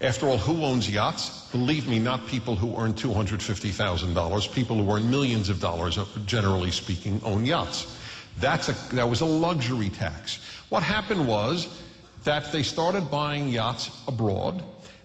After all, who owns yachts? Believe me, not people who earn $250,000. People who earn millions of dollars, generally speaking, own yachts. That was a luxury tax. What happened was that they started buying yachts abroad,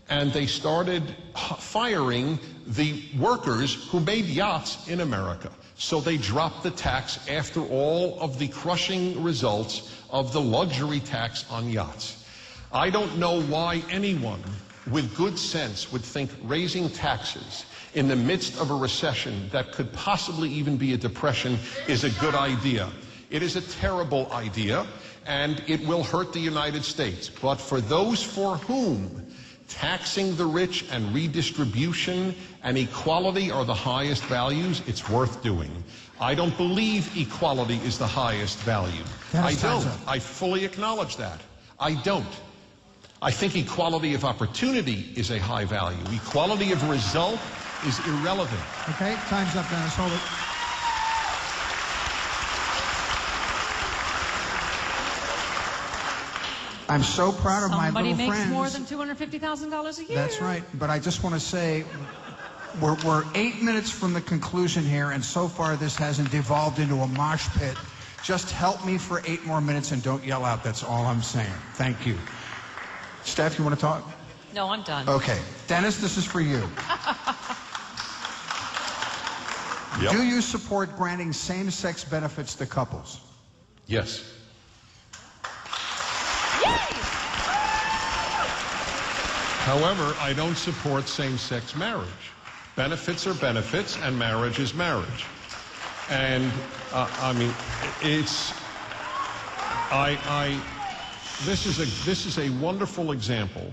and they started firing the workers who made yachts in America. So they dropped the tax after all of the crushing results of the luxury tax on yachts. I don't know why anyone with good sense would think raising taxes in the midst of a recession that could possibly even be a depression is a good idea. It is a terrible idea, and it will hurt the United States. But for those for whom taxing the rich and redistribution and equality are the highest values, it's worth doing. I don't believe equality is the highest value. I don't. I fully acknowledge that. I don't. I think equality of opportunity is a high value. Equality of result is irrelevant. Okay, time's up, Dennis. Hold it. I'm so proud of my little friends. Somebody makes more than $250,000 a year. That's right. But I just want to say, we're 8 minutes from the conclusion here, and so far this hasn't devolved into a mosh pit. Just help me for 8 more minutes and don't yell out. That's all I'm saying. Thank you. Steph, you want to talk? No, I'm done. Okay. Dennis, this is for you. Yep. Do you support granting same-sex benefits to couples? Yes. However, I don't support same-sex marriage. Benefits are benefits, and marriage is marriage. And I mean, this is a wonderful example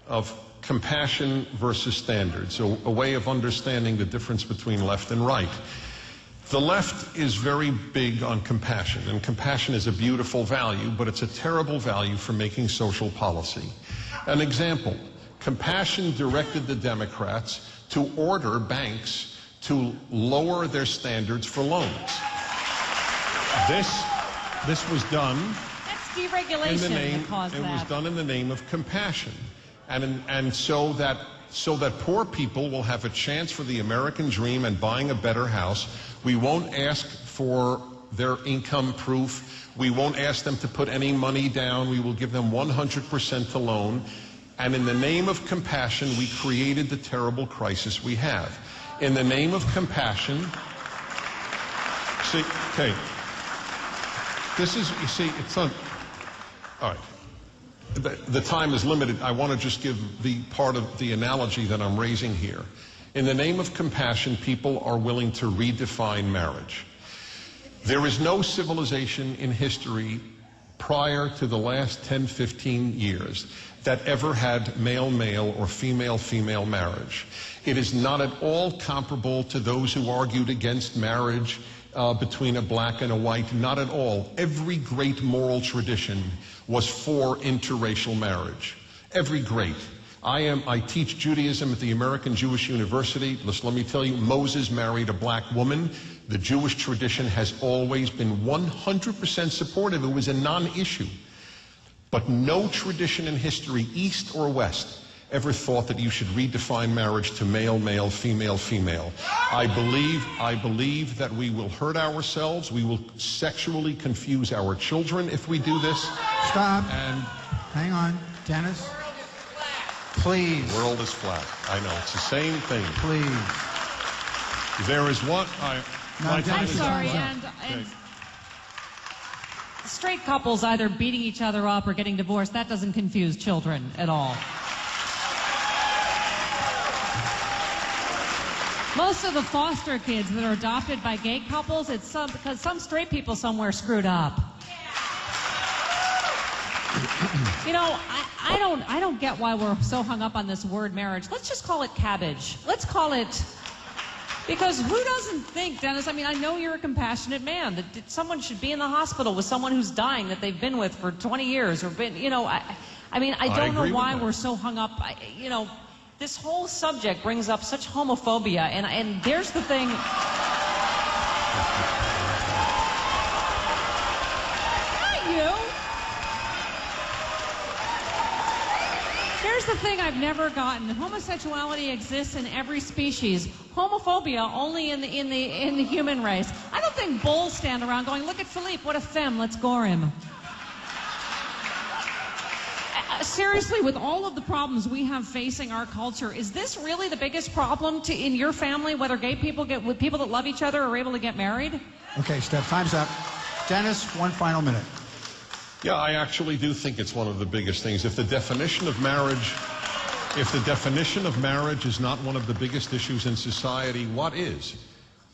of compassion versus standards, a way of understanding the difference between left and right. The left is very big on compassion, and compassion is a beautiful value, but it's a terrible value for making social policy. An example, compassion directed the Democrats to order banks to lower their standards for loans. This was done deregulation that caused that. It was done in the name of compassion, and so that poor people will have a chance for the American dream and buying a better house. We won't ask for their income proof. We won't ask them to put any money down. We will give them 100% to loan. And in the name of compassion, we created the terrible crisis we have. In the name of compassion, see, okay, this is, you see, it's not. All right. The time is limited. I want to just give the part of the analogy that I'm raising here. In the name of compassion, people are willing to redefine marriage. There is no civilization in history prior to the last 10, 15 years that ever had male-male or female-female marriage. It is not at all comparable to those who argued against marriage between a black and a white, not at all. Every great moral tradition was for interracial marriage. Every great. I teach Judaism at the American Jewish University. Let me tell you, Moses married a black woman. The Jewish tradition has always been 100% supportive. It was a non-issue. But no tradition in history, East or West, ever thought that you should redefine marriage to male, male, female, female. I believe that we will hurt ourselves. We will sexually confuse our children if we do this. Stop. And hang on, Dennis. Please. The world is flat. I know. It's the same thing. Please. There is one. I'm sorry, and straight couples either beating each other up or getting divorced, that doesn't confuse children at all. Most of the foster kids that are adopted by gay couples, it's because some straight people somewhere screwed up. You know, I don't get why we're so hung up on this word marriage. Let's just call it cabbage. Let's call it, because who doesn't think, Dennis, I mean, I know you're a compassionate man, that someone should be in the hospital with someone who's dying that they've been with for 20 years or been, you know, I mean, I don't know why we're so hung up, you know, this whole subject brings up such homophobia, and there's the thing. Not you. There's the thing I've never gotten. Homosexuality exists in every species. Homophobia only in the human race. I don't think bulls stand around going, look at Philippe, what a femme, let's gore him. Seriously, with all of the problems we have facing our culture, is this really the biggest problem in your family, whether gay people with people that love each other are able to get married? Okay, Steph, time's up. Dennis, one final minute. Yeah, I actually do think it's one of the biggest things. If the definition of marriage is not one of the biggest issues in society, what is?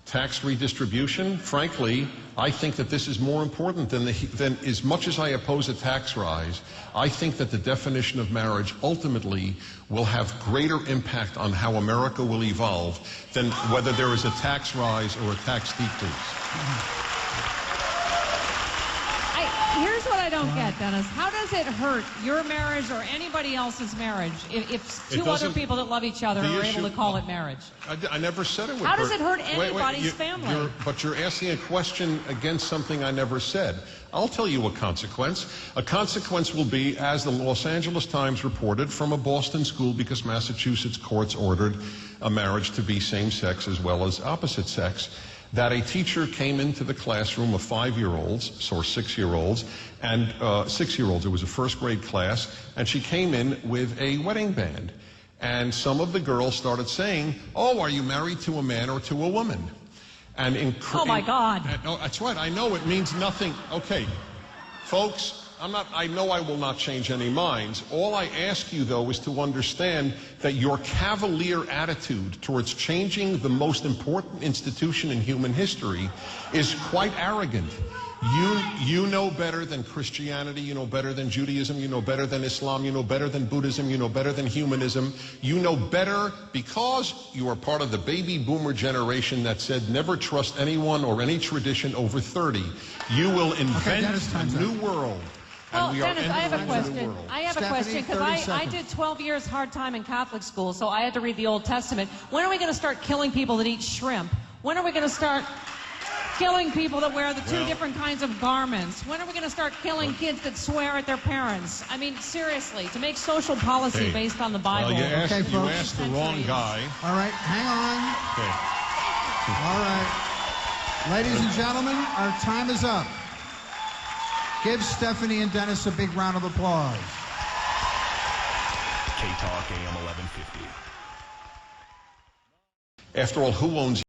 Tax redistribution? Frankly, I think that this is more important than as much as I oppose a tax rise. I think that the definition of marriage ultimately will have greater impact on how America will evolve than whether there is a tax rise or a tax decrease. Here's what I don't get, Dennis. How does it hurt your marriage or anybody else's marriage if two other people that love each other are able to call it marriage? I never said it would hurt. How does it hurt anybody's family? But you're asking a question against something I never said. I'll tell you a consequence. A consequence will be, as the Los Angeles Times reported, from a Boston school, because Massachusetts courts ordered a marriage to be same-sex as well as opposite sex, that a teacher came into the classroom of 5-year-olds, or 6-year-olds, and 6-year-olds. It was a first-grade class, and she came in with a wedding band. And some of the girls started saying, "Oh, are you married to a man or to a woman?" And oh my God! No, that's right. I know it means nothing. Okay, folks. I know I will not change any minds. All I ask you, though, is to understand that your cavalier attitude towards changing the most important institution in human history is quite arrogant. You know better than Christianity, you know better than Judaism, you know better than Islam, you know better than Buddhism, you know better than humanism. You know better because you are part of the baby boomer generation that said never trust anyone or any tradition over 30. You will invent a new world. Well, Dennis, I have a question. Because I did 12 years hard time in Catholic school, so I had to read the Old Testament. When are we going to start killing people that eat shrimp? When are we going to start killing people that wear the two different kinds of garments? When are we going to start killing kids that swear at their parents? I mean, seriously, to make social policy based on the Bible. Well, you asked the wrong guy. All right, hang on. Okay. All right. Ladies and gentlemen, our time is up. Give Stephanie and Dennis a big round of applause. KTLK AM 1150. After all, who owns